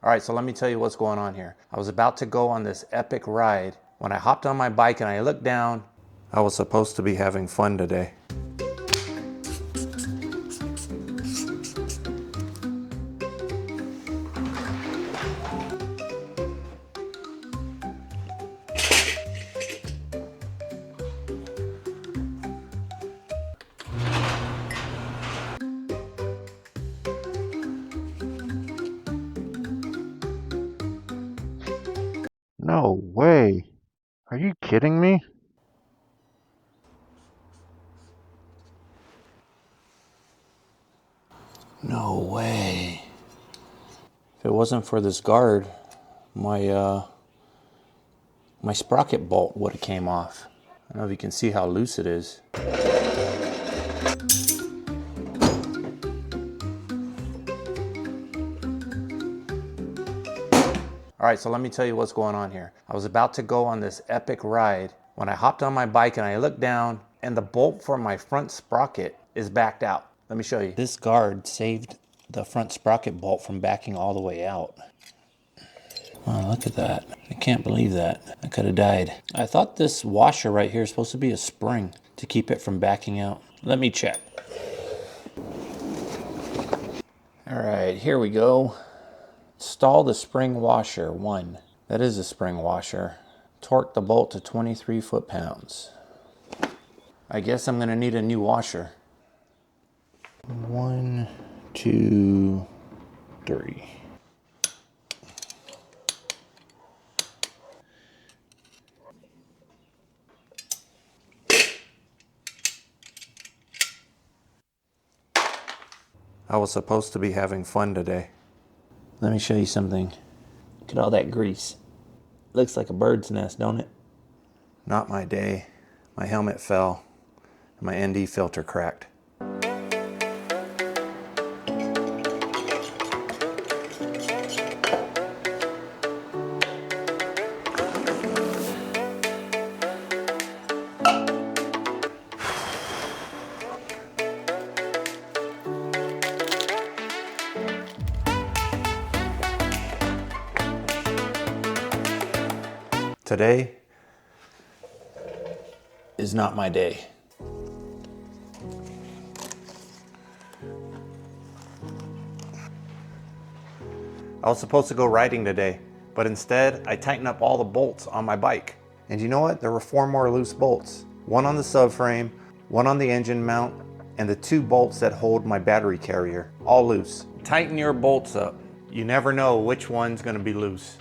All right, so let me tell you what's going on here. I was about to go on this epic ride. When I hopped on my bike and I looked down, I was supposed to be having fun today. No way. Are you kidding me? No way. If it wasn't for this guard, my sprocket bolt would have came off. I don't know if you can see how loose it is. All right, so let me tell you what's going on here. I was about to go on this epic ride when I hopped on my bike and I looked down and the bolt for my front sprocket is backed out. Let me show you. This guard saved the front sprocket bolt from backing all the way out. Wow, look at that. I can't believe that. I could have died. I thought this washer right here is supposed to be a spring to keep it from backing out. Let me check. All right, here we go. Install the spring washer. 1. That is a spring washer. Torque the bolt to 23 foot-pounds. I guess I'm gonna need a new washer. 1, 2, 3. I was supposed to be having fun today. Let me show you something. Look at all that grease. Looks like a bird's nest, don't it? Not my day. My helmet fell and my ND filter cracked. Today is not my day. I was supposed to go riding today, but instead I tightened up all the bolts on my bike. And you know what? There were 4 more loose bolts. 1 on the subframe, 1 on the engine mount, and the 2 bolts that hold my battery carrier, all loose. Tighten your bolts up. You never know which one's gonna be loose.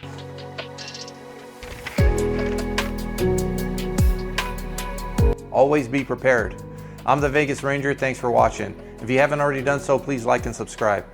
Always be prepared. I'm the Vegas Ranger. Thanks for watching. If you haven't already done so, please like and subscribe.